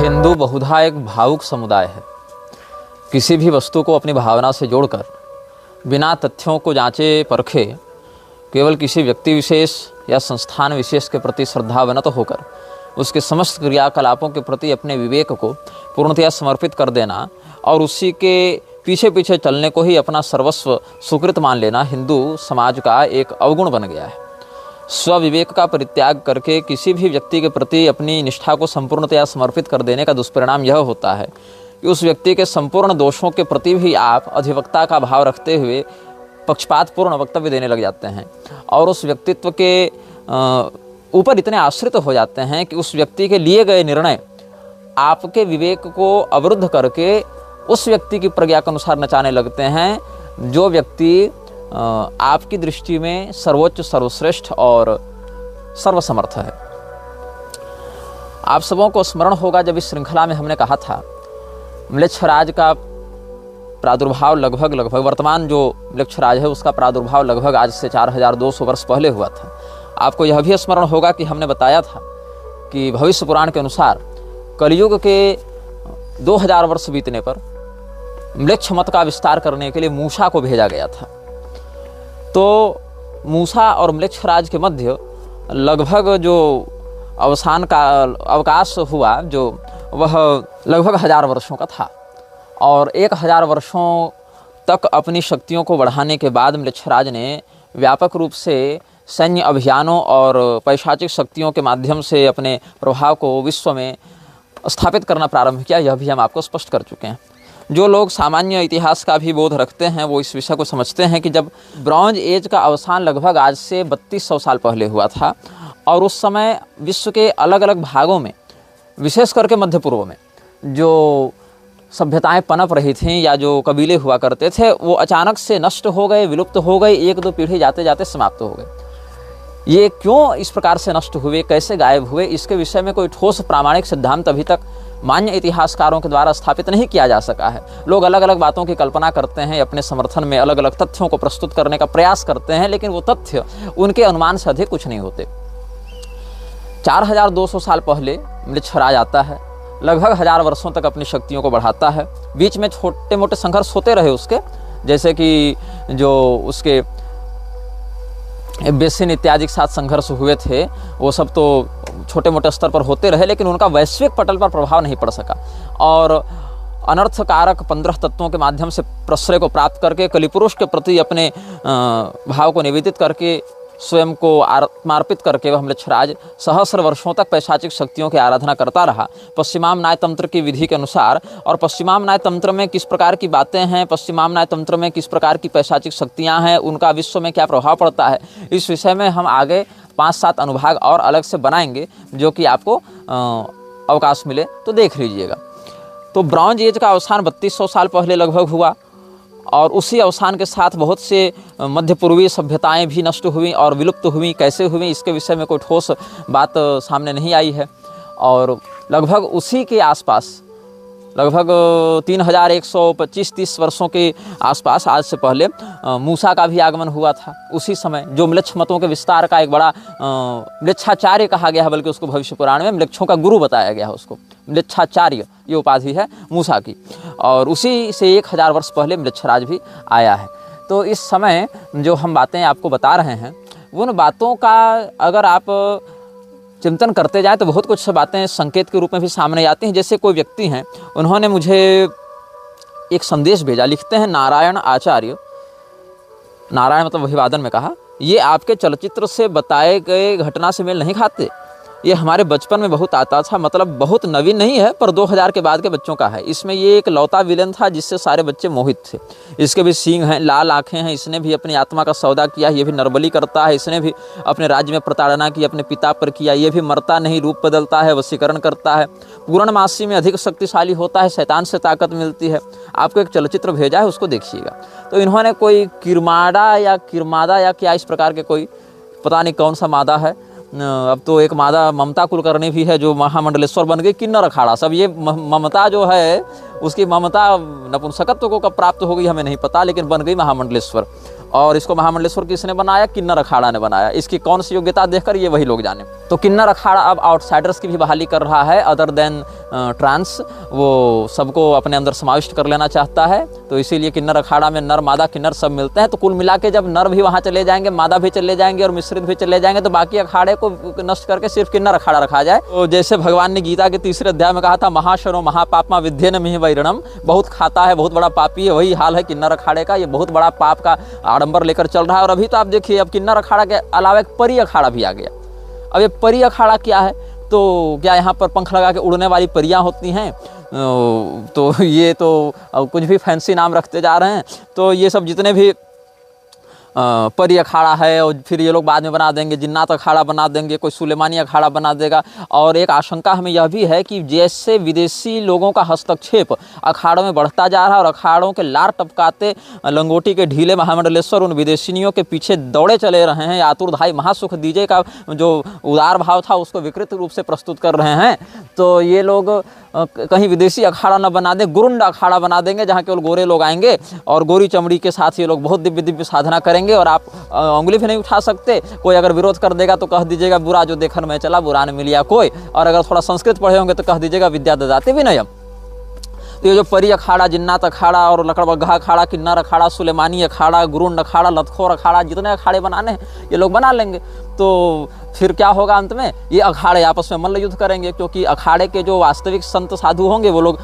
हिंदू बहुधा एक भावुक समुदाय है। किसी भी वस्तु को अपनी भावना से जोड़कर बिना तथ्यों को जांचे परखे केवल किसी व्यक्ति विशेष या संस्थान विशेष के प्रति श्रद्धावनत होकर उसके समस्त क्रियाकलापों के प्रति अपने विवेक को पूर्णतया समर्पित कर देना और उसी के पीछे पीछे चलने को ही अपना सर्वस्व सुकृत मान लेना हिंदू समाज का एक अवगुण बन गया है। स्वविवेक का परित्याग करके किसी भी व्यक्ति के प्रति अपनी निष्ठा को संपूर्णतया समर्पित कर देने का दुष्परिणाम यह होता है कि उस व्यक्ति के संपूर्ण दोषों के प्रति भी आप अधिवक्ता का भाव रखते हुए पक्षपातपूर्ण वक्तव्य देने लग जाते हैं और उस व्यक्तित्व के ऊपर इतने आश्रित हो जाते हैं कि उस व्यक्ति के लिए गए निर्णय आपके विवेक को अवरुद्ध करके उस व्यक्ति की प्रज्ञा के अनुसार नचाने लगते हैं जो व्यक्ति आपकी दृष्टि में सर्वोच्च सर्वश्रेष्ठ और सर्वसमर्थ है। आप सबों को स्मरण होगा जब इस श्रृंखला में हमने कहा था म्लेच्छराज का प्रादुर्भाव लगभग वर्तमान जो म्लेच्छराज है उसका प्रादुर्भाव लगभग आज से 4200 वर्ष पहले हुआ था। आपको यह भी स्मरण होगा कि हमने बताया था कि भविष्य पुराण के अनुसार कलयुग के 2000 वर्ष बीतने पर म्लेच्छ मत का विस्तार करने के लिए मूसा को भेजा गया था। तो मूसा और म्लेच्छराज के मध्य लगभग जो अवसान का अवकाश हुआ जो वह लगभग 1000 वर्षों का था और 1000 वर्षों तक अपनी शक्तियों को बढ़ाने के बाद म्लेच्छराज ने व्यापक रूप से सैन्य अभियानों और पैशाचिक शक्तियों के माध्यम से अपने प्रभाव को विश्व में स्थापित करना प्रारंभ किया। यह भी हम आपको स्पष्ट कर चुके हैं। जो लोग सामान्य इतिहास का भी बोध रखते हैं वो इस विषय को समझते हैं कि जब ब्रॉन्ज एज का अवसान लगभग आज से 3200 साल पहले हुआ था और उस समय विश्व के अलग अलग भागों में विशेष करके मध्य पूर्व में जो सभ्यताएं पनप रही थीं या जो कबीले हुआ करते थे वो अचानक से नष्ट हो गए, विलुप्त हो गए, एक दो पीढ़ी जाते जाते समाप्त हो गए। ये क्यों इस प्रकार से नष्ट हुए, कैसे गायब हुए, इसके विषय में कोई ठोस प्रामाणिक सिद्धांत अभी तक मान्य इतिहासकारों के द्वारा स्थापित नहीं किया जा सका है। लोग अलग अलग बातों की कल्पना करते हैं, अपने समर्थन में अलग अलग तथ्यों को प्रस्तुत करने का प्रयास करते हैं, लेकिन वो तथ्य उनके अनुमान से अधिक कुछ नहीं होते। 4200 साल पहले म्लेच्छराज आता है, लगभग 1000 वर्षों तक अपनी शक्तियों को बढ़ाता है। बीच में छोटे मोटे संघर्ष होते रहे उसके, जैसे कि जो उसके बेसिन इत्यादि के साथ संघर्ष हुए थे वो सब तो छोटे मोटे स्तर पर होते रहे, लेकिन उनका वैश्विक पटल पर प्रभाव नहीं पड़ सका। और अनर्थकारक 15 तत्वों के माध्यम से प्रश्रय को प्राप्त करके कलिपुरुष के प्रति अपने भाव को निवेदित करके स्वयं को आत्मार्पित करके वह म्लेच्छराज सहस्र वर्षों तक पैशाचिक शक्तियों की आराधना करता रहा पश्चिमाम न्याय तंत्र की विधि के अनुसार। और पश्चिमाम न्याय तंत्र में किस प्रकार की बातें हैं, पश्चिमाम न्याय तंत्र में किस प्रकार की पैशाचिक शक्तियां हैं, उनका विश्व में क्या प्रभाव पड़ता है, इस विषय में हम आगे 5-7 अनुभाग और अलग से बनाएंगे जो कि आपको अवकाश मिले तो देख लीजिएगा। तो ब्रॉन्ज एज का अवसान 3200 साल पहले लगभग हुआ और उसी अवसान के साथ बहुत से मध्य पूर्वी सभ्यताएं भी नष्ट हुई और विलुप्त हुई। कैसे हुई इसके विषय में कोई ठोस बात सामने नहीं आई है। और लगभग उसी के आसपास लगभग 3125-30 वर्षों के आसपास आज से पहले मूसा का भी आगमन हुआ था। उसी समय जो म्लेच्छ मतों के विस्तार का एक बड़ा म्लेच्छाचार्य कहा गया है, बल्कि उसको भविष्य पुराण में म्लेच्छों का गुरु बताया गया है। उसको म्लेच्छाचार्य ये उपाधि है मूसा की, और उसी से 1000 वर्ष पहले म्लेच्छराज भी आया है। तो इस समय जो हम बातें आपको बता रहे हैं उन बातों का अगर आप चिंतन करते जाएं तो बहुत कुछ बातें संकेत के रूप में भी सामने आती हैं। जैसे कोई व्यक्ति हैं, उन्होंने मुझे एक संदेश भेजा, लिखते हैं नारायण आचार्य, नारायण मतलब अभिवादन में कहा, ये आपके चलचित्र से बताए गए घटना से मेल नहीं खाते। ये हमारे बचपन में बहुत आता था, मतलब बहुत नवीन नहीं है पर 2000 के बाद के बच्चों का है। इसमें ये एक लौता विलन था जिससे सारे बच्चे मोहित थे। इसके भी सींग हैं, लाल आंखें हैं, इसने भी अपनी आत्मा का सौदा किया, ये भी नरबली करता है, इसने भी अपने राज्य में प्रताड़ना की, अपने पिता पर किया, ये भी मरता नहीं, रूप बदलता है, वशीकरण करता है, पूर्णमासी में अधिक शक्तिशाली होता है, शैतान से ताकत मिलती है। आपको एक चलचित्र भेजा है, उसको देखिएगा। तो इन्होंने कोई किरमाड़ा या किरमादा या क्या इस प्रकार के कोई पता नहीं कौन सा मादा है, अब तो एक मादा ममता कुलकर्णी भी है जो महामंडलेश्वर बन गई, किन्नर अखाड़ा सब। ये ममता जो है उसकी ममता नपुंसकत्व को कब प्राप्त हो गई हमें नहीं पता, लेकिन बन गई महामंडलेश्वर। और इसको महामंडलेश्वर किसने बनाया? किन्नर अखाड़ा ने बनाया। इसकी कौन सी योग्यता देखकर, ये वही लोग जाने। तो किन्नर अखाड़ा अब आउटसाइडर्स की भी बहाली कर रहा है, अदर देन ट्रांस, वो सबको अपने अंदर समाविष्ट कर लेना चाहता है। तो इसीलिए किन्नर अखाड़ा में नर मादा किन्नर सब मिलते हैं। तो कुल मिला के जब नर भी वहाँ चले जाएंगे, मादा भी चले जाएंगे और मिश्रित भी चले जाएंगे, तो बाकी अखाड़े को नष्ट करके सिर्फ किन्नर अखाड़ा रखा जाए। तो जैसे भगवान ने गीता के 3 अध्याय में कहा था, महाशनो महापापमा विद्येन मिहि वैरणम, बहुत खाता है, बहुत बड़ा पापी है, वही हाल है किन्नर अखाड़े का। ये बहुत बड़ा पाप का आडंबर लेकर चल रहा है। और अभी तो आप देखिए, अब किन्नर अखाड़ा के अलावा एक परी अखाड़ा भी आ गया। अब ये परी अखाड़ा क्या है? तो क्या यहाँ पर पंख लगा के उड़ने वाली परियां होती हैं? तो ये तो कुछ भी फैंसी नाम रखते जा रहे हैं। तो ये सब जितने भी परी अखाड़ा है, और फिर ये लोग बाद में बना देंगे जिन्नात अखाड़ा बना देंगे, कोई सुलेमानी अखाड़ा बना देगा। और एक आशंका हमें यह भी है कि जैसे विदेशी लोगों का हस्तक्षेप अखाड़ों में बढ़ता जा रहा है और अखाड़ों के लार टपकाते लंगोटी के ढीले महामंडलेश्वर उन विदेशिनियों के पीछे दौड़े चले रहे हैं, आतुरधाई महासुख दीजे का जो उदार भाव था उसको विकृत रूप से प्रस्तुत कर रहे हैं। तो ये लोग कहीं विदेशी अखाड़ा न बना दे, गुरुंड अखाड़ा बना देंगे, जहाँ केवल गोरे लोग आएंगे और गोरी चमड़ी के साथ ये लोग बहुत दिव्य दिव्य साधना करेंगे और आप उंगली भी नहीं उठा सकते। कोई अगर विरोध कर देगा तो कह दीजिएगा बुरा जो देखन में चला, बुरा ने मिलिया कोई। और अगर थोड़ा संस्कृत पढ़े होंगे तो कह दीजिएगा विद्या ददाते विनयम। तो ये जो परी अखाड़ा, जिन्नात अखाड़ा और लकड़बग्घा अखाड़ा, किन्नर अखाड़ा, सुलेमानी अखाड़ा, गुरुंड अखाड़ा, लतखोर अखाड़ा, जितने अखाड़े बनाने हैं ये लोग बना लेंगे। तो फिर क्या होगा अंत में? ये अखाड़े आपस में मल्ल युद्ध करेंगे, क्योंकि अखाड़े के जो वास्तविक संत साधु होंगे वो लोग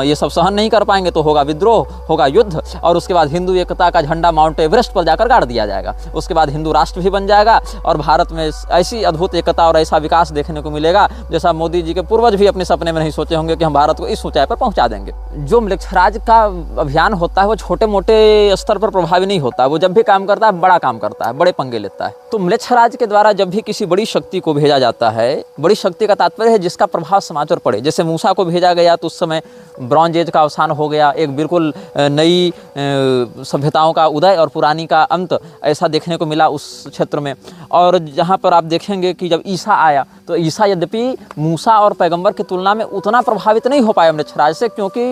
ये सब सहन नहीं कर पाएंगे। तो होगा विद्रोह, होगा युद्ध, और उसके बाद हिंदू एकता का झंडा माउंट एवरेस्ट पर जाकर गाड़ दिया जाएगा। उसके बाद हिंदू राष्ट्र भी बन जाएगा और भारत में ऐसी अद्भुत एकता और ऐसा विकास देखने को मिलेगा जैसा मोदी जी के पूर्वज भी अपने सपने में नहीं सोचे होंगे कि हम भारत को इस ऊंचाई पर पहुंचा देंगे। जो म्लेच्छराज का अभियान होता है वो छोटे मोटे स्तर पर प्रभावी नहीं होता। वो जब भी काम करता है बड़ा काम करता है, बड़े पंगे लेता है। तो म्लेच्छराज के द्वारा जब भी किसी बड़ी शक्ति को भेजा जाता है, बड़ी शक्ति का तात्पर्य है जिसका प्रभाव समाज पर पड़े। जैसे मूसा को भेजा गया तो उस समय ब्रॉन्ज एज का अवसान हो गया, एक बिल्कुल नई सभ्यताओं का उदय और पुरानी का अंत ऐसा देखने को मिला उस क्षेत्र में। और जहाँ पर आप देखेंगे कि जब ईसा आया तो ईसा यद्यपि मूसा और पैगंबर की तुलना में उतना प्रभावित नहीं हो पाया म्लेच्छराज से, क्योंकि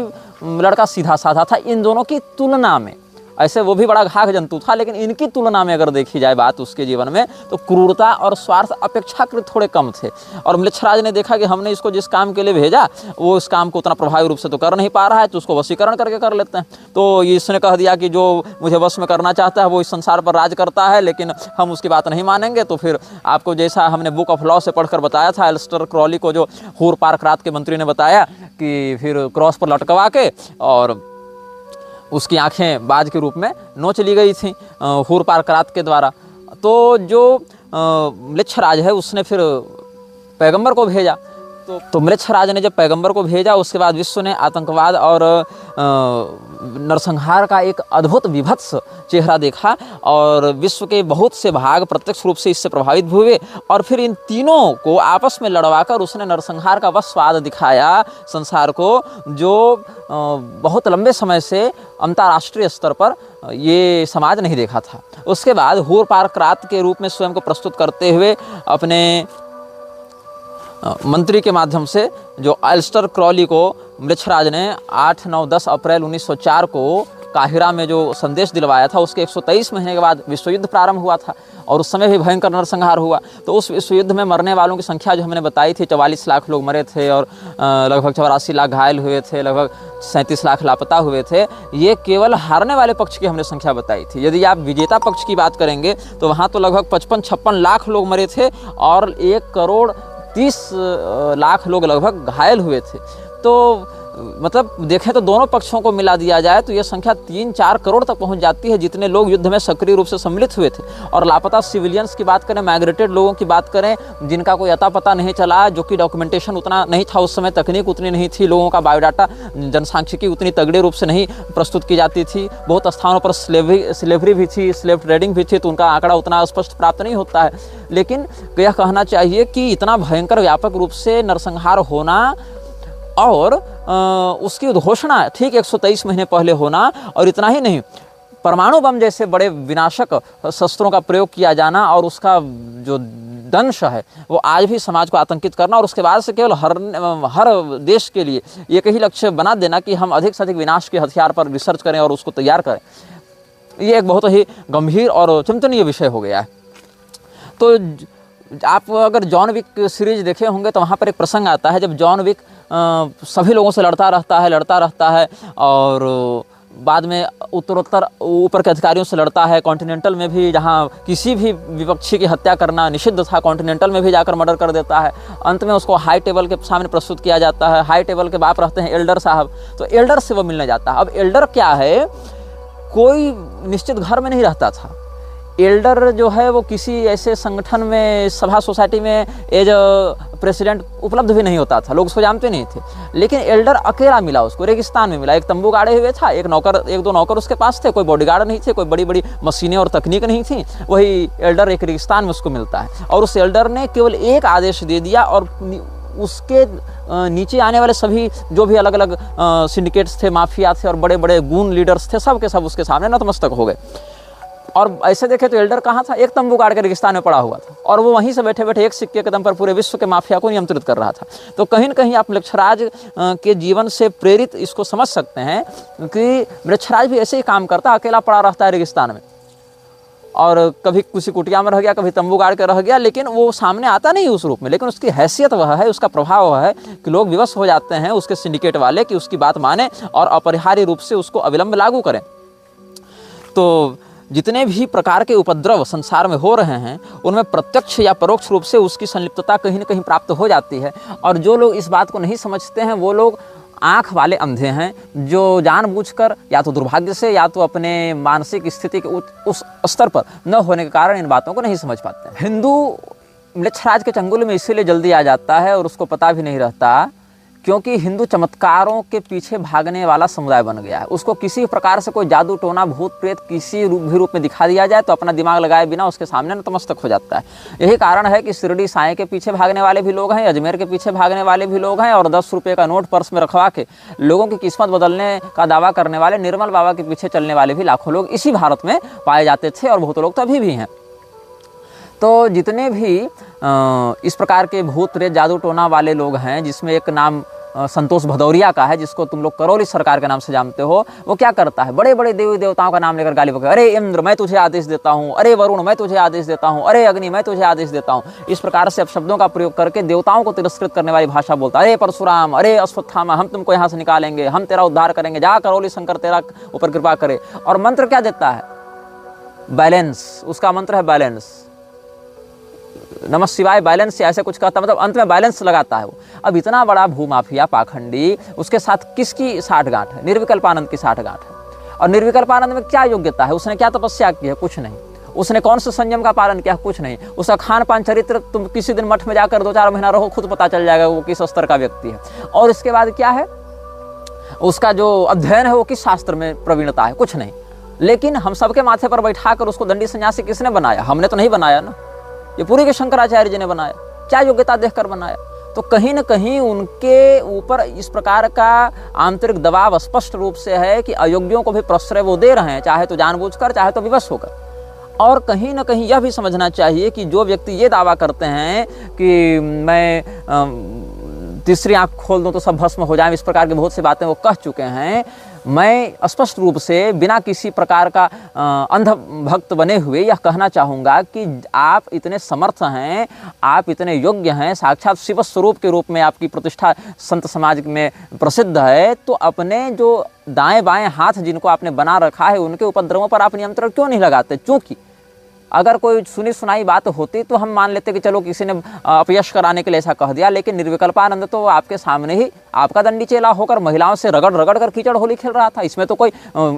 लड़का सीधा साधा था इन दोनों की तुलना में। ऐसे वो भी बड़ा घाघ जंतु था, लेकिन इनकी तुलना में अगर देखी जाए बात उसके जीवन में, तो क्रूरता और स्वार्थ अपेक्षाकृत थोड़े कम थे। और म्लेच्छराज ने देखा कि हमने इसको जिस काम के लिए भेजा वो इस काम को उतना प्रभावी रूप से तो कर नहीं पा रहा है, तो उसको वशीकरण करके कर लेते हैं। तो इसने कह दिया कि जो मुझे वश में करना चाहता है वो इस संसार पर राज करता है, लेकिन हम उसकी बात नहीं मानेंगे। तो फिर आपको जैसा हमने बुक ऑफ लॉ से पढ़कर बताया था, एलिस्टर क्रॉली को जो हूर पार्क रात के मंत्री ने बताया कि फिर क्रॉस पर लटकवा के और उसकी आंखें बाज के रूप में नोच ली गई थी हूर पार्करात के द्वारा। तो जो म्लेच्छराज है उसने फिर पैगंबर को भेजा। तो म्लेच्छराज ने जब पैगंबर को भेजा उसके बाद विश्व ने आतंकवाद और नरसंहार का एक अद्भुत विभत्स चेहरा देखा और विश्व के बहुत से भाग प्रत्यक्ष रूप से इससे प्रभावित हुए। और फिर इन तीनों को आपस में लड़वाकर उसने नरसंहार का वह स्वाद दिखाया संसार को, जो बहुत लंबे समय से अंतर्राष्ट्रीय स्तर पर ये समाज नहीं देखा था। उसके बाद हूर पार्करात के रूप में स्वयं को प्रस्तुत करते हुए अपने मंत्री के माध्यम से जो एलिस्टर क्रॉली को म्लेच्छराज ने 8, 9, 10 अप्रैल 1904 को काहिरा में जो संदेश दिलवाया था, उसके 123 महीने के बाद विश्व युद्ध प्रारंभ हुआ था और उस समय भी भयंकर नरसंहार हुआ। तो उस विश्व युद्ध में मरने वालों की संख्या जो हमने बताई थी 44 लाख लोग मरे थे और लगभग 84 लाख घायल हुए थे, लगभग 37 लाख लापता हुए थे। ये केवल हारने वाले पक्ष की हमने संख्या बताई थी। यदि आप विजेता पक्ष की बात करेंगे तो वहाँ तो लगभग 55-56 लाख लोग मरे थे और 1 करोड़ 30 लाख लोग लगभग घायल हुए थे। तो मतलब देखें तो दोनों पक्षों को मिला दिया जाए तो यह संख्या 3-4 करोड़ तक पहुंच जाती है जितने लोग युद्ध में सक्रिय रूप से सम्मिलित हुए थे। और लापता सिविलियंस की बात करें, माइग्रेटेड लोगों की बात करें जिनका कोई अता पता नहीं चला, जो कि डॉक्यूमेंटेशन उतना नहीं था उस समय, तकनीक उतनी नहीं थी, लोगों का बायोडाटा जनसांख्यिकी उतनी तगड़े रूप से नहीं प्रस्तुत की जाती थी, बहुत स्थानों पर स्लेवरी भी थी, स्लेव ट्रेडिंग भी थी, तो उनका आंकड़ा उतना स्पष्ट प्राप्त नहीं होता है। लेकिन यह कहना चाहिए कि इतना भयंकर व्यापक रूप से नरसंहार होना और उसकी घोषणा ठीक 123 महीने पहले होना, और इतना ही नहीं परमाणु बम जैसे बड़े विनाशक शस्त्रों का प्रयोग किया जाना और उसका जो दंश है वो आज भी समाज को आतंकित करना, और उसके बाद से केवल हर देश के लिए एक ही लक्ष्य बना देना कि हम अधिक से अधिक विनाश के हथियार पर रिसर्च करें और उसको तैयार करें, ये एक बहुत ही गंभीर और चिंतनीय विषय हो गया है। तो आप अगर जॉन विक सीरीज देखे होंगे तो वहाँ पर एक प्रसंग आता है जब जॉन विक सभी लोगों से लड़ता रहता है और बाद में उत्तरोत्तर ऊपर के अधिकारियों से लड़ता है। कॉन्टिनेंटल में भी जहाँ किसी भी विपक्षी की हत्या करना निषिद्ध था, कॉन्टिनेंटल में भी जाकर मर्डर कर देता है। अंत में उसको हाई टेबल के सामने प्रस्तुत किया जाता है। हाई टेबल के बाप रहते हैं एल्डर साहब, तो एल्डर से वो मिलने जाता है। अब एल्डर क्या है, कोई निश्चित घर में नहीं रहता था। एल्डर जो है वो किसी ऐसे संगठन में, सभा सोसाइटी में एज प्रेसिडेंट उपलब्ध भी नहीं होता था, लोग उसको जानते नहीं थे। लेकिन एल्डर अकेला मिला, उसको रेगिस्तान में मिला, एक तंबू गाड़े हुए था, एक दो नौकर उसके पास थे, कोई बॉडीगार्ड नहीं थे, कोई बड़ी बड़ी मशीनें और तकनीक नहीं थी। वही एल्डर एक रेगिस्तान में उसको मिलता है और उस एल्डर ने केवल एक आदेश दे दिया और उसके नीचे आने वाले सभी जो भी अलग अलग सिंडिकेट्स थे, माफिया थे और बड़े बड़े गून लीडर्स थे, सब के सब उसके सामने नतमस्तक हो गए। और ऐसे देखे तो एल्डर कहाँ था, एक तंबू गाड़ के रेगिस्तान में पड़ा हुआ था और वो वहीं से बैठे बैठे एक सिक्के के दम पर पूरे विश्व के माफिया को नियंत्रित कर रहा था। तो कहीं न कहीं आप मृक्षराज के जीवन से प्रेरित इसको समझ सकते हैं कि मृक्षराज भी ऐसे ही काम करता, अकेला पड़ा रहता है रेगिस्तान में और कभी किसी कुटिया में रह गया, कभी तंबू गाड़ के रह गया, लेकिन वो सामने आता नहीं उस रूप में, लेकिन उसकी हैसियत वह है, उसका प्रभाव वह है कि लोग विवश हो जाते हैं उसके सिंडिकेट वाले कि उसकी बात माने और अपरिहार्य रूप से उसको अविलंब लागू करें। तो जितने भी प्रकार के उपद्रव संसार में हो रहे हैं उनमें प्रत्यक्ष या परोक्ष रूप से उसकी संलिप्तता कहीं न कहीं प्राप्त हो जाती है। और जो लोग इस बात को नहीं समझते हैं वो लोग आँख वाले अंधे हैं, जो जानबूझकर या तो दुर्भाग्य से या तो अपने मानसिक स्थिति के उस स्तर पर न होने के कारण इन बातों को नहीं समझ पाते हैं। हिंदू मृक्षराज के चंगुल में इसीलिए जल्दी आ जाता है और उसको पता भी नहीं रहता क्योंकि हिंदू चमत्कारों के पीछे भागने वाला समुदाय बन गया है। उसको किसी प्रकार से कोई जादू टोना भूत प्रेत किसी रूप में दिखा दिया जाए तो अपना दिमाग लगाए बिना उसके सामने नतमस्तक हो जाता है। यही कारण है कि शिरडी साईं के पीछे भागने वाले भी लोग हैं, अजमेर के पीछे भागने वाले भी लोग हैं और 10 रुपये का नोट पर्स में रखवा के लोगों की किस्मत बदलने का दावा करने वाले निर्मल बाबा के पीछे चलने वाले भी लाखों लोग इसी भारत में पाए जाते थे और बहुत लोग तो अभी भी हैं। तो जितने भी इस प्रकार के भूत प्रेत जादू टोना वाले लोग हैं, जिसमें एक नाम संतोष भदौरिया का है जिसको तुम लोग करौली सरकार के नाम से जानते हो, वो क्या करता है, बड़े बड़े देवी देवताओं का नाम लेकर गाली बकता है। अरे इंद्र मैं तुझे आदेश देता हूँ, अरे वरुण मैं तुझे आदेश देता हूँ, अरे अग्नि मैं तुझे आदेश देता हूँ। इस प्रकार से शब्दों का प्रयोग करके देवताओं को तिरस्कृत करने वाली भाषा बोलता है। अरे परशुराम, अरे अश्वत्थामा, हम तुमको यहाँ से निकालेंगे, हम तेरा उद्धार करेंगे, जा करौली शंकर तेरा ऊपर कृपा करे। और मंत्र क्या देता है, बैलेंस, उसका मंत्र है बैलेंस, नमः शिवाय बैलेंस से ऐसे कुछ कहता, मतलब अंत में बैलेंस लगाता है वो। अब इतना बड़ा भूमाफिया पाखंडी, उसके साथ किसकी साठगांठ है, निर्विकल्पानंद की साठगांठ है। और निर्विकल्पानंद में क्या योग्यता है, उसने क्या तपस्या की है, कुछ नहीं। उसने कौन से संयम का पालन किया, कुछ नहीं। उसका खान पान चरित्र तुम किसी दिन मठ में जाकर 2-4 महीना रहो, खुद पता चल जाएगा वो किस स्तर का व्यक्ति है। और इसके बाद क्या है, उसका जो अध्ययन है वो किस शास्त्र में प्रवीणता है, कुछ नहीं। लेकिन हम सबके माथे पर बैठा कर उसको दंडी सन्यासी किसने बनाया, हमने तो नहीं बनाया ना, ये पूरी के शंकराचार्य जी ने बनाया। क्या योग्यता देखकर बनाया। तो कहीं न कहीं उनके ऊपर इस प्रकार का आंतरिक दबाव स्पष्ट रूप से है कि अयोग्यों को भी प्रश्रय वो दे रहे हैं, चाहे तो जानबूझकर चाहे तो विवश होकर। और कहीं न कहीं यह भी समझना चाहिए कि जो व्यक्ति ये दावा करते हैं कि मैं तीसरी आंख खोल दूं तो सब भस्म हो जाए, इस प्रकार की बहुत सी बातें वो कह चुके हैं। मैं स्पष्ट रूप से बिना किसी प्रकार का अंध भक्त बने हुए यह कहना चाहूँगा कि आप इतने समर्थ हैं, आप इतने योग्य हैं, साक्षात शिव स्वरूप के रूप में आपकी प्रतिष्ठा संत समाज में प्रसिद्ध है, तो अपने जो दाएं बाएं हाथ जिनको आपने बना रखा है उनके उपद्रवों पर आप नियंत्रण क्यों नहीं लगाते। चूँकि अगर कोई सुनी सुनाई बात होती तो हम मान लेते कि चलो किसी ने अपयश कराने के लिए ऐसा कह दिया, लेकिन निर्विकल्पानंद तो आपके सामने ही आपका दंडी चेला होकर महिलाओं से रगड़ रगड़ कर कीचड़ होली खेल रहा था। इसमें तो कोई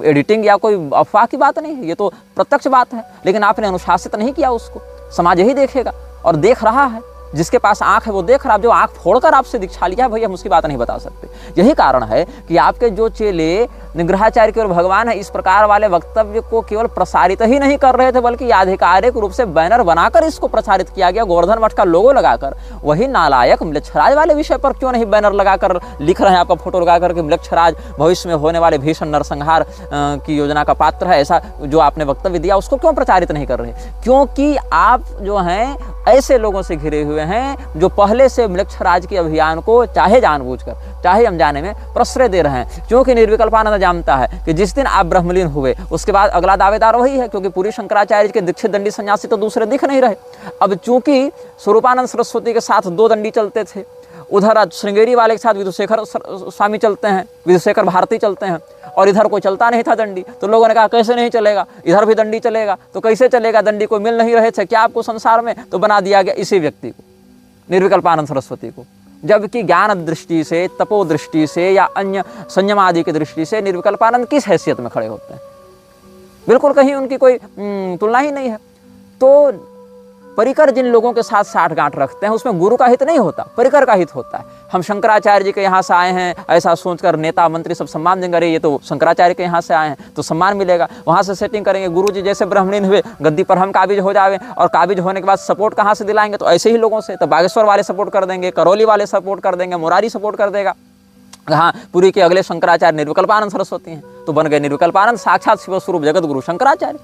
एडिटिंग या कोई अफवाह की बात नहीं है, ये तो प्रत्यक्ष बात है। लेकिन आपने अनुशासित नहीं किया उसको, समाज यही देखेगा और देख रहा है। जिसके पास आंख है वो देख रहा है, जो आंख फोड़कर आपसे दीक्षा लिया है भैया हम उसकी बात नहीं बता सकते। यही कारण है कि आपके जो चेले निग्रहाचार्य केवल भगवान है, इस प्रकार वाले वक्तव्य को केवल प्रसारित ही नहीं कर रहे थे, बल्कि आधिकारिक रूप से बैनर बनाकर इसको प्रसारित किया गया, गोवर्धन मठ का लोगो लगाकर। वही नालायक म्लेच्छराज वाले विषय पर क्यों नहीं बैनर लगाकर लिख रहे हैं, आपका फोटो लगाकर कि म्लेच्छराज भविष्य में होने वाले भीषण नरसंहार की योजना का पात्र है, ऐसा जो आपने वक्तव्य दिया उसको क्यों प्रचारित नहीं कर रहे? क्योंकि आप जो हैं ऐसे लोगों से घिरे हुए हैं जो पहले से म्लेच्छराज के अभियान को चाहे जानबूझकर चाहे अनजाने में प्रश्रय दे रहे हैं। क्योंकि निर्विकल्पानंद जानता है कि जिस दिन आप ब्रह्मलीन हुए उसके बाद अगला दावेदार वही है, क्योंकि पूरी शंकराचार्य के दीक्षित दंडी सन्यासी तो दूसरे दिख नहीं रहे। अब चूंकि स्वरूपानंद सरस्वती के साथ 2 दंडी चलते थे, उधर श्रृंगेरी वाले के साथ विधुशेखर स्वामी चलते हैं, विधुशेखर भारती चलते हैं, और इधर कोई चलता नहीं था दंडी। तो लोगों ने कहा कैसे नहीं चलेगा, इधर भी दंडी चलेगा, तो कैसे चलेगा, दंडी को मिल नहीं रहे थे क्या आपको संसार में? तो बना दिया गया इसी व्यक्ति को, निर्विकल्पानंद सरस्वती को। जबकि ज्ञान दृष्टि से, तपो दृष्टि से या अन्य संयम आदि की दृष्टि से निर्विकल्पानंद किस हैसियत में खड़े होते हैं? बिल्कुल कहीं उनकी कोई तुलना ही नहीं है। तो परिकर जिन लोगों के साथ साठगांठ रखते हैं उसमें गुरु का हित नहीं होता, परिकर का हित होता है। हम शंकराचार्य जी के यहाँ से आए हैं ऐसा सोचकर नेता मंत्री सब सम्मान देंगे, अरे ये तो शंकराचार्य के यहाँ से आए हैं तो सम्मान मिलेगा, वहाँ से सेटिंग करेंगे। गुरु जी जैसे ब्राह्मणीन हुए गद्दी पर हम काबिज हो जावे, और काबिज होने के बाद सपोर्ट कहाँ से दिलाएंगे? तो ऐसे ही लोगों से। तो बागेश्वर वाले सपोर्ट कर देंगे, करौली वाले सपोर्ट कर देंगे, मुरारी सपोर्ट कर देगा। हाँ, पुरी के अगले शंकराचार्य निर्विकल्पानंद सरस्वती हैं, तो बन गए निर्विकल्पानंद साक्षात शिव स्वरूप जगत गुरु शंकराचार्य।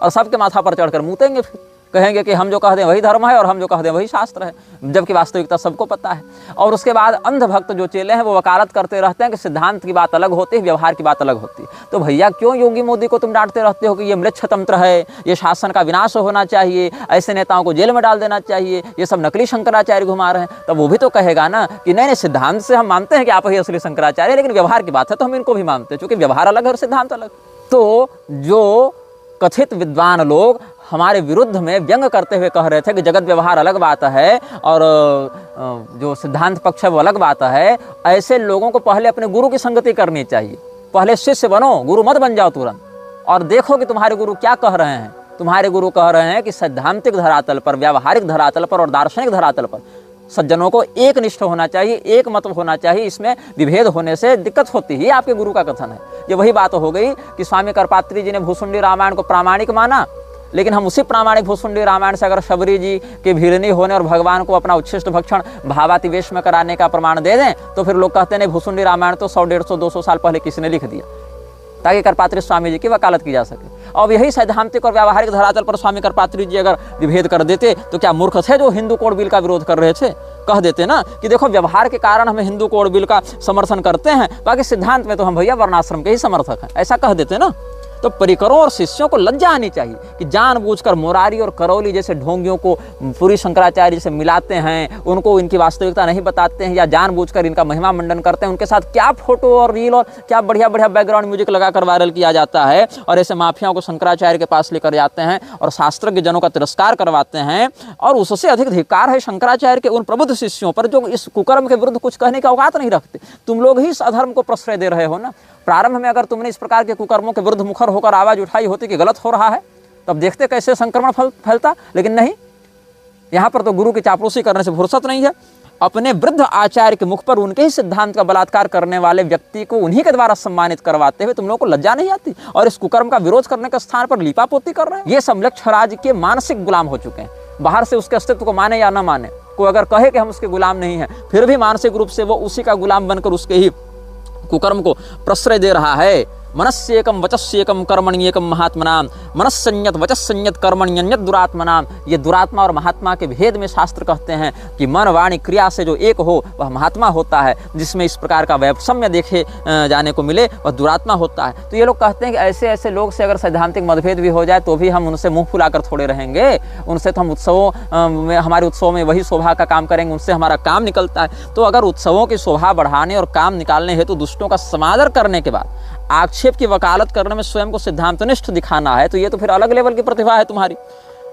और सबके माथा पर चढ़कर मूतेंगे, फिर कहेंगे कि हम जो कह दें वही धर्म है और हम जो कह दें वही शास्त्र है, जबकि वास्तविकता सबको पता है। और उसके बाद अंधभक्त जो चेले हैं वो वकालत करते रहते हैं कि सिद्धांत की बात अलग होती है, व्यवहार की बात अलग होती है। तो भैया क्यों योगी मोदी को तुम डांटते रहते हो कि ये म्लेच्छ तंत्र है, ये शासन का विनाश होना चाहिए, ऐसे नेताओं को जेल में डाल देना चाहिए, ये सब नकली शंकराचार्य घुमा रहे हैं? तब वो भी तो कहेगा ना कि नहीं नहीं, सिद्धांत से हम मानते हैं कि आप ही असली शंकराचार्य, लेकिन व्यवहार की बात है तो हम इनको भी मानते हैं, क्योंकि व्यवहार अलग है और सिद्धांत अलग। तो जो कथित विद्वान लोग हमारे विरुद्ध में व्यंग करते हुए कह रहे थे कि जगत व्यवहार अलग बात है और जो सिद्धांत पक्ष है वो अलग बात है, ऐसे लोगों को पहले अपने गुरु की संगति करनी चाहिए। पहले शिष्य बनो, गुरु मत बन जाओ तुरंत, और देखो कि तुम्हारे गुरु क्या कह रहे हैं। तुम्हारे गुरु कह रहे हैं कि सैद्धांतिक धरातल पर, व्यावहारिक धरातल पर और दार्शनिक धरातल पर सज्जनों को एक निष्ठ होना चाहिए, एक मत होना चाहिए, इसमें विभेद होने से दिक्कत होती है। आपके गुरु का कथन है। ये वही बात हो गई कि स्वामी करपात्री जी ने भूसुंडी रामायण को प्रामाणिक माना, लेकिन हम उसी प्रामाणिक भूसुंडी रामायण से अगर शबरी जी के भीड़नी होने और भगवान को अपना उच्छिष्ट भक्षण भावातिवेश में कराने का प्रमाण दे दें, तो फिर लोग कहते हैं भूसुंडी रामायण तो 100, 150, 200 साल पहले किसी ने लिख दिया, ताकि करपात्री स्वामी जी की वकालत की जा सके। और यही सैद्धांतिक और व्यावहारिक धरातल पर स्वामी करपात्री जी अगर विभेद कर देते तो क्या मूर्ख थे जो हिंदू कोड बिल का विरोध कर रहे थे? कह देते ना कि देखो व्यवहार के कारण हम हिंदू कोड बिल का समर्थन करते हैं, बाकी सिद्धांत में तो हम भैया वर्णाश्रम के ही समर्थक हैं, ऐसा कह देते ना। तो परिकरों और शिष्यों को लज्जा आनी चाहिए कि जानबूझकर मुरारी और करौली जैसे ढोंगियों को पूरी शंकराचार्य से मिलाते हैं, उनको इनकी वास्तविकता नहीं बताते हैं, या जानबूझकर इनका महिमा मंडन करते हैं। उनके साथ क्या फोटो और रील और क्या बढ़िया बढ़िया बैकग्राउंड म्यूजिक लगाकर वायरल किया जाता है, और ऐसे माफियाओं को शंकराचार्य के पास लेकर जाते हैं और शास्त्रज्ञ जनों का तिरस्कार करवाते हैं। और उससे अधिक धिक्कार है शंकराचार्य के उन प्रबुद्ध शिष्यों पर जो इस कुकर्म के विरुद्ध कुछ कहने का औकात नहीं रखते। तुम लोग ही इस अधर्म को प्रश्रय दे रहे हो ना। प्रारंभ में अगर तुमने इस प्रकार के कुकर्मों के विरुद्ध मुखर होकर आवाज उठाई होती कि गलत हो रहा है, तब देखते कैसे संक्रमण फैलता, लेकिन नहीं। यहाँ पर तो गुरु की चापलूसी करने से फुर्सत नहीं है। अपने वृद्ध आचार्य के मुख पर उनके ही सिद्धांत का बलात्कार करने वाले व्यक्ति को उन्हीं के द्वारा सम्मानित करवाते हुए तुम लोगों को लज्जा नहीं आती, और इस कुकर्म का विरोध करने के स्थान पर लीपापोती कर रहे हैं। ये सब म्लेच्छराज के मानसिक गुलाम हो चुके हैं। बाहर से उसके अस्तित्व को माने या न माने, कोई अगर कहे कि हम उसके गुलाम नहीं हैं, फिर भी मानसिक रूप से वो उसी का गुलाम बनकर उसके ही कुकर्म को प्रश्रय दे रहा है। मनस्येकम वचस्येकम कर्मण्येकम महात्मनाम, मनस्संयत वचस्संयत कर्मण्यन्यत दुरात्मनाम। ये दुरात्मा और महात्मा के भेद में शास्त्र कहते हैं कि मन वाणी क्रिया से जो एक हो वह महात्मा होता है, जिसमें इस प्रकार का वैषम्य देखे जाने को मिले वह दुरात्मा होता है। तो ये लोग कहते हैं कि ऐसे ऐसे लोग से अगर सैद्धांतिक मतभेद भी हो जाए तो भी हम उनसे मुंह फुलाकर थोड़े रहेंगे, उनसे तो हम उत्सवों में, हमारे उत्सवों में वही शोभा का काम करेंगे, उनसे हमारा काम निकलता है। तो अगर उत्सवों की शोभा बढ़ाने और काम निकालने हेतु दुष्टों का समादर करने के बाद आक्षेप की वकालत करने में स्वयं को सिद्धांतनिष्ठ दिखाना है, तो ये तो फिर अलग लेवल की प्रतिभा है तुम्हारी।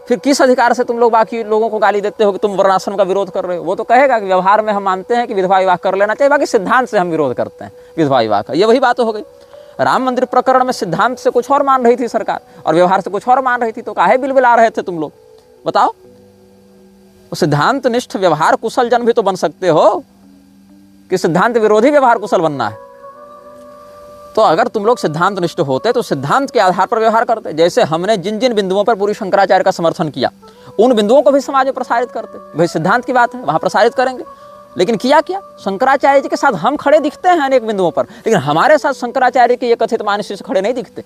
फिर किस अधिकार से तुम लोग बाकी लोगों को गाली देते हो कि तुम वर्णाश्रम का विरोध कर रहे हो? वो तो कहेगा कि व्यवहार में हम मानते हैं कि विधवा विवाह कर लेना चाहिए, बाकी सिद्धांत से हम विरोध करते हैं विधवा विवाह का। ये वही बात हो गई। राम मंदिर प्रकरण में सिद्धांत से कुछ और मान रही थी सरकार और व्यवहार से कुछ और मान रही थी, तो काहे बिलबिला रहे थे तुम लोग? बताओ। सिद्धांत निष्ठ व्यवहार कुशल जन भी तो बन सकते हो कि सिद्धांत विरोधी व्यवहार कुशल बनना है? तो अगर तुम लोग सिद्धांत निष्ठ होते तो सिद्धांत के आधार पर व्यवहार करते। जैसे हमने जिन जिन बिंदुओं पर पूरी शंकराचार्य का समर्थन किया उन बिंदुओं को भी समाज में प्रसारित करते। भाई सिद्धांत की बात है, वहाँ प्रसारित करेंगे। लेकिन किया क्या, शंकराचार्य जी के साथ हम खड़े दिखते हैं अनेक बिंदुओं पर, लेकिन हमारे साथ शंकराचार्य के ये कथित मानसी से खड़े नहीं दिखते,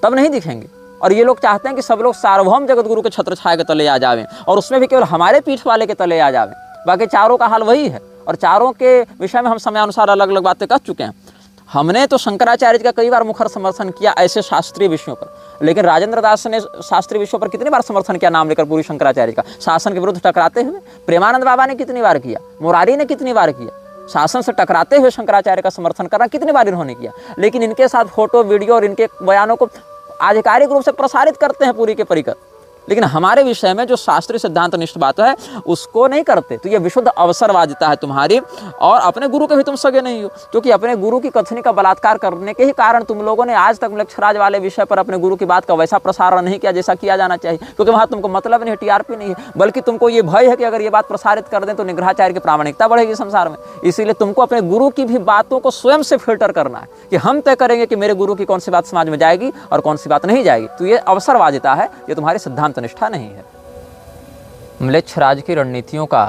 तब नहीं दिखेंगे। और ये लोग चाहते हैं कि सब लोग सार्वभौम जगत गुरु के छत्र छाया के तले आ जावें, और उसमें भी केवल हमारे पीठ वाले के तले आ जावें। बाकी चारों का हाल वही है, और चारों के विषय में हम समयानुसार अलग अलग बातें कर चुके हैं। हमने तो शंकराचार्य जी का कई बार मुखर समर्थन किया ऐसे शास्त्रीय विषयों पर, लेकिन राजेंद्र दास ने शास्त्रीय विषयों पर कितनी बार समर्थन किया नाम लेकर पूरी शंकराचार्य का, शासन के विरुद्ध टकराते हुए। प्रेमानंद बाबा ने कितनी बार किया, मुरारी ने कितनी बार किया, शासन से टकराते हुए शंकराचार्य का समर्थन करना कितनी बार इन्होंने किया। लेकिन इनके साथ फोटो वीडियो और इनके बयानों को आधिकारिक रूप से प्रसारित करते हैं पूरी के परिकर, लेकिन हमारे विषय में जो शास्त्रीय सिद्धांत निष्ठ बात है उसको नहीं करते। तो ये विशुद्ध अवसरवादिता है तुम्हारी, और अपने गुरु के भी तुम सगे नहीं हो, क्योंकि अपने गुरु की कथनी का बलात्कार करने के ही कारण तुम लोगों ने आज तक म्लेच्छराज वाले विषय पर अपने गुरु की बात का वैसा प्रसारण नहीं किया जैसा किया जाना चाहिए, क्योंकि वहाँ तुमको मतलब नहीं है, टीआरपी नहीं है, बल्कि तुमको ये भय है कि अगर ये बात प्रसारित कर दें तो निग्रहाचार्य की प्रामाणिकता बढ़ेगी संसार में। इसीलिए तुमको अपने गुरु की भी बातों को स्वयं से फिल्टर करना है कि हम तय करेंगे कि मेरे गुरु की कौन सी बात समाज में जाएगी और कौन सी बात नहीं जाएगी। तो ये अवसरवादिता है, ये तुम्हारी सिद्धांत निष्ठा नहीं है। म्लेच्छराज की रणनीतियों का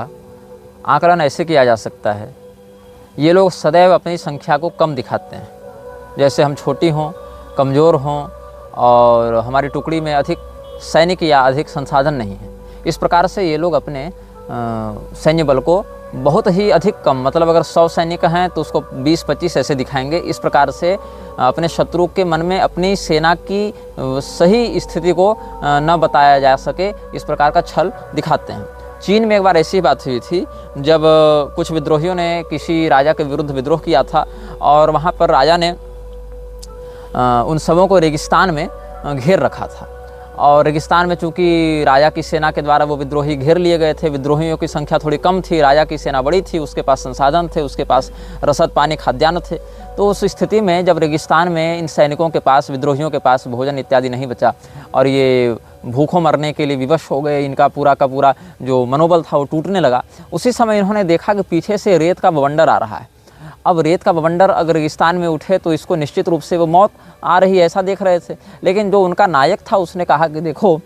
आकलन ऐसे किया जा सकता है, ये लोग सदैव अपनी संख्या को कम दिखाते हैं, जैसे हम छोटी हों, कमज़ोर हों और हमारी टुकड़ी में अधिक सैनिक या अधिक संसाधन नहीं है। इस प्रकार से ये लोग अपने सैन्य बल को बहुत ही अधिक कम, मतलब अगर 100 सैनिक हैं तो उसको 20-25 ऐसे दिखाएंगे। इस प्रकार से अपने शत्रु के मन में अपनी सेना की सही स्थिति को न बताया जा सके, इस प्रकार का छल दिखाते हैं। चीन में एक बार ऐसी बात हुई थी जब कुछ विद्रोहियों ने किसी राजा के विरुद्ध विद्रोह किया था, और वहाँ पर राजा ने उन सबों को रेगिस्तान में घेर रखा था, और रेगिस्तान में चूंकि राजा की सेना के द्वारा वो विद्रोही घेर लिए गए थे, विद्रोहियों की संख्या थोड़ी कम थी, राजा की सेना बड़ी थी, उसके पास संसाधन थे, उसके पास रसद पानी खाद्यान्न थे। तो उस स्थिति में जब रेगिस्तान में इन सैनिकों के पास, विद्रोहियों के पास भोजन इत्यादि नहीं बचा और ये भूखों मरने के लिए विवश हो गए, इनका पूरा का पूरा जो मनोबल था वो टूटने लगा, उसी समय इन्होंने देखा कि पीछे से रेत का बवंडर आ रहा है। अब रेत का बवंडर अगर रेगिस्तान में उठे तो इसको निश्चित रूप से वो मौत आ रही है, ऐसा देख रहे थे। लेकिन जो उनका नायक था उसने कहा कि देखो,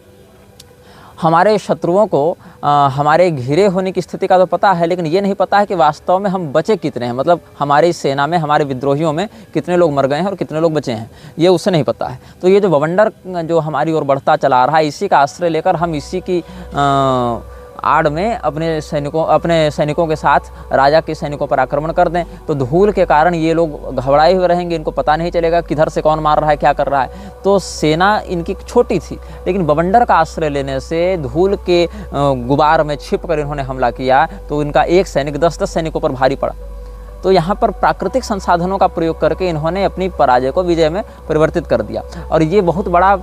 हमारे शत्रुओं को हमारे घिरे होने की स्थिति का तो पता है, लेकिन ये नहीं पता है कि वास्तव में हम बचे कितने हैं, मतलब हमारी सेना में, हमारे विद्रोहियों में कितने लोग मर गए हैं और कितने लोग बचे हैं, ये उसे नहीं पता है। तो ये जो बवंडर जो हमारी ओर बढ़ता चला रहा है, इसी का आश्रय लेकर हम इसी की आड़ में अपने सैनिकों के साथ राजा के सैनिकों पर आक्रमण कर दें, तो धूल के कारण ये लोग घबराए हुए रहेंगे, इनको पता नहीं चलेगा किधर से कौन मार रहा है, क्या कर रहा है। तो सेना इनकी छोटी थी, लेकिन बवंडर का आश्रय लेने से धूल के गुबार में छिपकर इन्होंने हमला किया, तो इनका एक सैनिक 10-10 सैनिकों पर भारी पड़ा। तो यहाँ पर प्राकृतिक संसाधनों का प्रयोग करके इन्होंने अपनी पराजय को विजय में परिवर्तित कर दिया। और ये बहुत बड़ा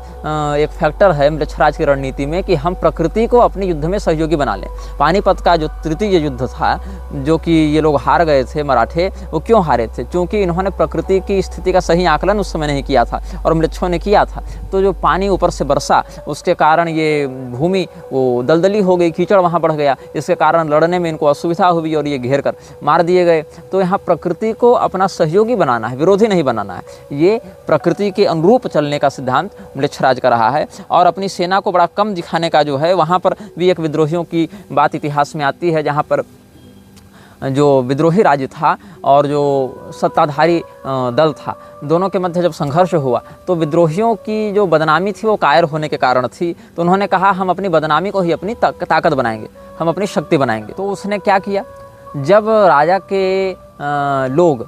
एक फैक्टर है म्लेच्छराज की रणनीति में कि हम प्रकृति को अपने युद्ध में सहयोगी बना लें। पानीपत का जो तृतीय युद्ध था, जो कि ये लोग हार गए थे मराठे, वो क्यों हारे थे? क्योंकि इन्होंने प्रकृति की स्थिति का सही आकलन उस समय नहीं किया था, और म्लेच्छों ने किया था। तो जो पानी ऊपर से बरसा, उसके कारण ये भूमि वो दलदली हो गई, कीचड़ वहाँ बढ़ गया, इसके कारण लड़ने में इनको असुविधा हुई और ये घेर कर मार दिए गए। तो यहाँ प्रकृति को अपना सहयोगी बनाना है, विरोधी नहीं बनाना है। ये प्रकृति के अनुरूप चलने का सिद्धांत म्लेच्छराज का रहा है। और अपनी सेना को बड़ा कम दिखाने का जो है, वहाँ पर भी एक विद्रोहियों की बात इतिहास में आती है, जहाँ पर जो विद्रोही राज्य था और जो सत्ताधारी दल था, दोनों के मध्य जब संघर्ष हुआ तो विद्रोहियों की जो बदनामी थी वो कायर होने के कारण थी। तो उन्होंने कहा हम अपनी बदनामी को ही अपनी ताकत बनाएंगे, हम अपनी शक्ति बनाएंगे। तो उसने क्या किया, जब राजा के लोग,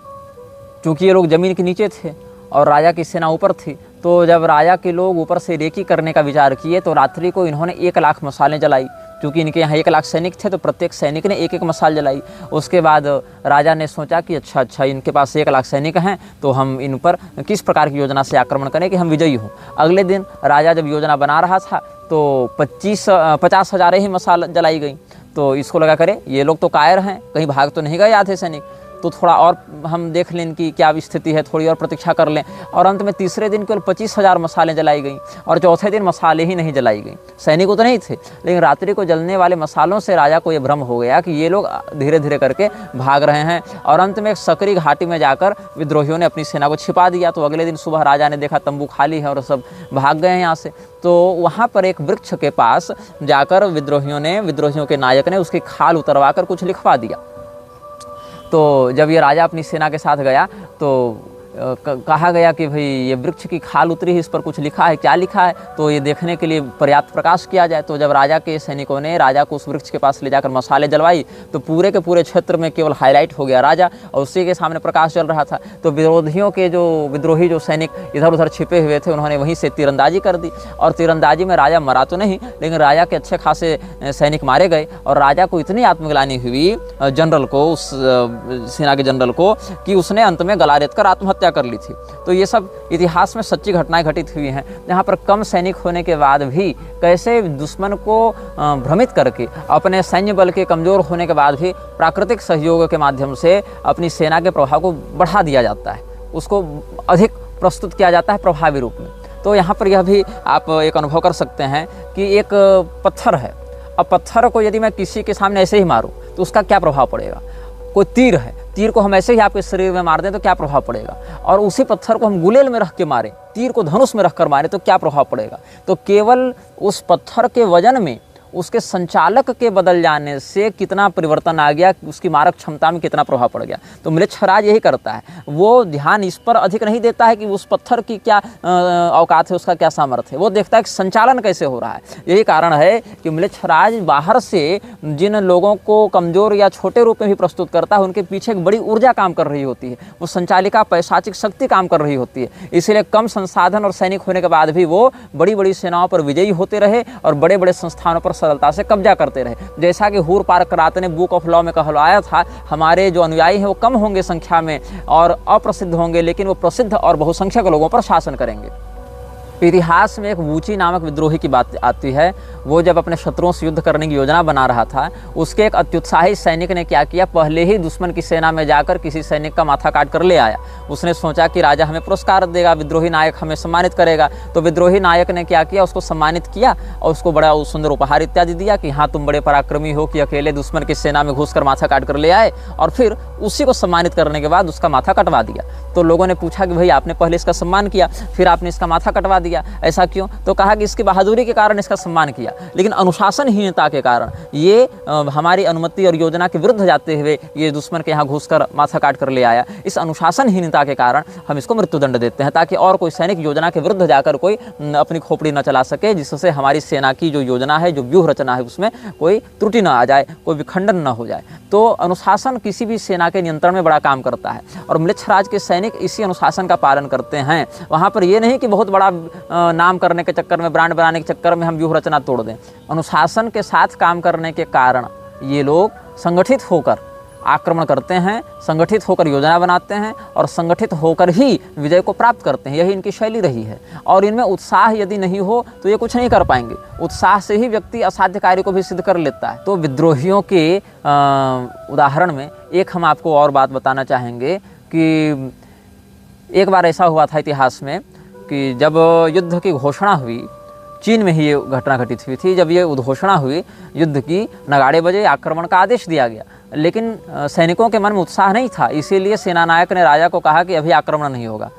चूँकि ये लोग ज़मीन के नीचे थे और राजा की सेना ऊपर थी, तो जब राजा के लोग ऊपर से रेकी करने का विचार किए तो रात्रि को इन्होंने 1 लाख मसालें जलाई। क्योंकि इनके यहाँ 1 लाख सैनिक थे तो प्रत्येक सैनिक ने 1-1 मसाल जलाई। उसके बाद राजा ने सोचा कि अच्छा इनके पास 1 लाख सैनिक हैं, तो हम इन पर किस प्रकार की योजना से आक्रमण करें कि हम विजयी हों। अगले दिन राजा जब योजना बना रहा था तो 50,000 ही मसाल जलाई गई। तो इसको लगा करे ये लोग तो कायर हैं, कहीं भाग तो नहीं गए आधे सैनिक। तो थोड़ा और हम देख लें कि क्या स्थिति है, थोड़ी और प्रतीक्षा कर लें। और अंत में तीसरे दिन केवल 25,000 मसालें जलाई गईं और चौथे दिन मसाले ही नहीं जलाई गईं। सैनिक उतने ही थे, लेकिन रात्रि को जलने वाले मसालों से राजा को ये भ्रम हो गया कि ये लोग धीरे धीरे करके भाग रहे हैं। और अंत में एक सकरी घाटी में जाकर विद्रोहियों ने अपनी सेना को छिपा दिया। तो अगले दिन सुबह राजा ने देखा तंबू खाली है और सब भाग गए हैं यहाँ से। तो वहाँ पर एक वृक्ष के पास जाकर विद्रोहियों के नायक ने उसकी खाल उतरवा कर कुछ लिखवा दिया। तो जब ये राजा अपनी सेना के साथ गया तो कहा गया कि भाई ये वृक्ष की खाल उतरी है, इस पर कुछ लिखा है, क्या लिखा है, तो ये देखने के लिए पर्याप्त प्रकाश किया जाए। तो जब राजा के सैनिकों ने राजा को उस वृक्ष के पास ले जाकर मसाले जलवाई तो पूरे के पूरे क्षेत्र में केवल हाईलाइट हो गया राजा और उसी के सामने प्रकाश चल रहा था। तो विद्रोही जो सैनिक इधर उधर छिपे हुए थे उन्होंने वहीं से तीरंदाजी कर दी और तीरंदाजी में राजा मरा तो नहीं, लेकिन राजा के अच्छे खासे सैनिक मारे गए और राजा को इतनी आत्मग्लानि हुई जनरल को, उस सेना के जनरल को, कि उसने अंत में गला रेत कर आत्महत्या कर ली थी। तो ये सब इतिहास में सच्ची घटनाएं घटित हुई हैं, जहाँ पर कम सैनिक होने के बाद भी कैसे दुश्मन को भ्रमित करके, अपने सैन्य बल के कमजोर होने के बाद भी प्राकृतिक सहयोग के माध्यम से अपनी सेना के प्रभाव को बढ़ा दिया जाता है, उसको अधिक प्रस्तुत किया जाता है प्रभावी रूप में। तो यहाँ पर यह भी आप एक अनुभव कर सकते हैं कि एक पत्थर है, अब पत्थर को यदि मैं किसी के सामने ऐसे ही मारूं तो उसका क्या प्रभाव पड़ेगा। कोई तीर है, तीर को हम ऐसे ही आपके शरीर में मार दें तो क्या प्रभाव पड़ेगा, और उसी पत्थर को हम गुलेल में रख के मारें, तीर को धनुष में रखकर मारें तो क्या प्रभाव पड़ेगा। तो केवल उस पत्थर के वजन में, उसके संचालक के बदल जाने से कितना परिवर्तन आ गया, उसकी मारक क्षमता में कितना प्रभाव पड़ गया। तो म्लेच्छराज यही करता है, वो ध्यान इस पर अधिक नहीं देता है कि उस पत्थर की क्या औकात है, उसका क्या सामर्थ्य है, वो देखता है कि संचालन कैसे हो रहा है। यही कारण है कि म्लेच्छराज बाहर से जिन लोगों को कमजोर या छोटे रूप में भी प्रस्तुत करता है, उनके पीछे एक बड़ी ऊर्जा काम कर रही होती है, वो संचालिका पैशाचिक शक्ति काम कर रही होती है। इसीलिए कम संसाधन और सैनिक होने के बाद भी वो बड़ी बड़ी सेनाओं पर विजयी होते रहे और बड़े बड़े संस्थानों पर सरलता से कब्जा करते रहे। जैसा कि हूर पार कराते ने बुक ऑफ लॉ में कहलवाया था, हमारे जो अनुयायी हैं वो कम होंगे संख्या में और अप्रसिद्ध होंगे, लेकिन वो प्रसिद्ध और बहुसंख्यक लोगों पर शासन करेंगे। इतिहास में एक वूची नामक विद्रोही की बात आती है। वो जब अपने शत्रुओं से युद्ध करने की योजना बना रहा था, उसके एक अत्युत्साही सैनिक ने क्या किया, पहले ही दुश्मन की सेना में जाकर किसी सैनिक का माथा काट कर ले आया। उसने सोचा कि राजा हमें पुरस्कार देगा, विद्रोही नायक हमें सम्मानित करेगा। तो विद्रोही नायक ने क्या किया, उसको सम्मानित किया और उसको बड़ा सुंदर उपहार इत्यादि दिया कि हाँ तुम बड़े पराक्रमी हो कि अकेले दुश्मन की सेना में घुसकर माथा काट कर ले आए, और फिर उसी को सम्मानित करने के बाद उसका माथा कटवा दिया। तो लोगों ने पूछा कि भाई आपने पहले इसका सम्मान किया, फिर आपने इसका माथा कटवा दिया, ऐसा क्यों? तो कहा कि इसकी बहादुरी के कारण इसका सम्मान किया, लेकिन अनुशासनहीनता के कारण ये हमारी अनुमति और योजना के विरुद्ध जाते हुए ये दुश्मन के यहाँ घुसकर माथा काट कर ले आया। इस अनुशासनहीनता के कारण हम इसको मृत्युदंड देते हैं, ताकि और कोई सैनिक योजना के विरुद्ध जाकर कोई अपनी खोपड़ी न चला सके, जिससे हमारी सेना की जो योजना है, जो व्यूह रचना है, उसमें कोई त्रुटि न आ जाए, कोई विखंडन न हो जाए। तो अनुशासन किसी भी सेना के नियंत्रण में बड़ा काम करता है और म्लेच्छराज के सैनिक इसी अनुशासन का पालन करते हैं। वहाँ पर ये नहीं कि बहुत बड़ा नाम करने के चक्कर में, ब्रांड बनाने के चक्कर में हम व्यूह रचना तोड़ दें। अनुशासन के साथ काम करने के कारण ये लोग संगठित होकर आक्रमण करते हैं, संगठित होकर योजना बनाते हैं और संगठित होकर ही विजय को प्राप्त करते हैं। यही इनकी शैली रही है और इनमें उत्साह यदि नहीं हो तो ये कुछ नहीं कर पाएंगे। उत्साह से ही व्यक्ति असाध्य कार्य को भी सिद्ध कर लेता है। तो विद्रोहियों के उदाहरण में एक हम आपको और बात बताना चाहेंगे कि एक बार ऐसा हुआ था इतिहास में कि जब युद्ध की घोषणा हुई, चीन में ही ये घटना घटित हुई थी, जब ये उद्घोषणा हुई युद्ध की, नगाड़े बजे, आक्रमण का आदेश दिया गया, लेकिन सैनिकों के मन में उत्साह नहीं था। इसीलिए सेनानायक ने राजा को कहा कि अभी आक्रमण नहीं होगा,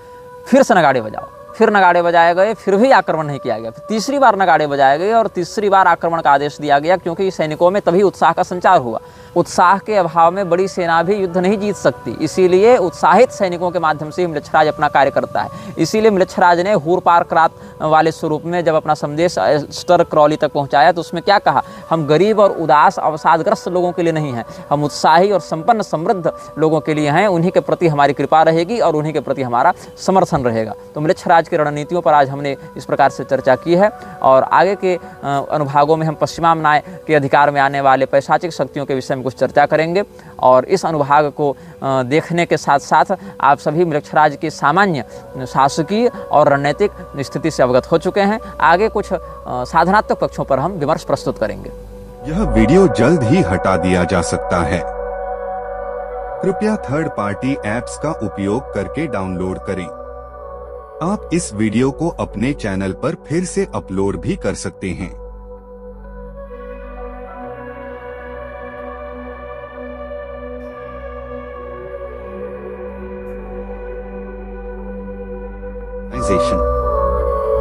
फिर से नगाड़े बजाओ। फिर नगाड़े बजाए गए, फिर भी आक्रमण नहीं किया गया। फिर तीसरी बार नगाड़े बजाए गए और तीसरी बार आक्रमण का आदेश दिया गया, क्योंकि सैनिकों में तभी उत्साह का संचार हुआ। उत्साह के अभाव में बड़ी सेना भी युद्ध नहीं जीत सकती, इसीलिए उत्साहित सैनिकों के माध्यम से म्लेच्छराज अपना कार्य करता है। इसीलिए म्लेच्छराज ने हूर पार करात वाले स्वरूप में जब अपना संदेश एल्स्टर क्रॉली तक पहुंचाया तो उसमें क्या कहा, हम गरीब और उदास अवसादग्रस्त लोगों के लिए नहीं हैं, हम उत्साही और संपन्न समृद्ध लोगों के लिए हैं। उन्हीं के प्रति हमारी कृपा रहेगी और उन्हीं के प्रति हमारा समर्थन रहेगा। तो म्लेच्छराज की रणनीतियों पर आज हमने इस प्रकार से चर्चा की है और आगे के अनुभागों में हम पश्चिमामनाय के अधिकार में आने वाले पैशाचिक शक्तियों के विषय में कुछ चर्चा करेंगे। और इस अनुभाग को देखने के साथ साथ आप सभी म्लेच्छराज की सामान्य शासकीय और रणनीतिक स्थिति से अवगत हो चुके हैं। आगे कुछ साधनात्मक पक्षों पर हम विमर्श प्रस्तुत करेंगे। यह वीडियो जल्द ही हटा दिया जा सकता है। कृपया थर्ड पार्टी ऐप्स का उपयोग करके डाउनलोड करें। आप इस वीडियो को अपने चैनल पर फिर से अपलोड भी कर सकते हैं।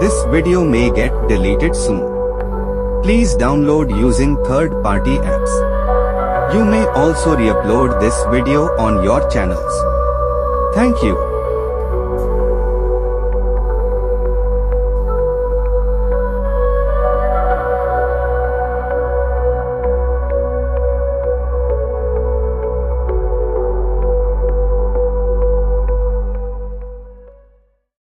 This video may get deleted soon. Please download using third-party apps. You may also re-upload this video on your channels. Thank you.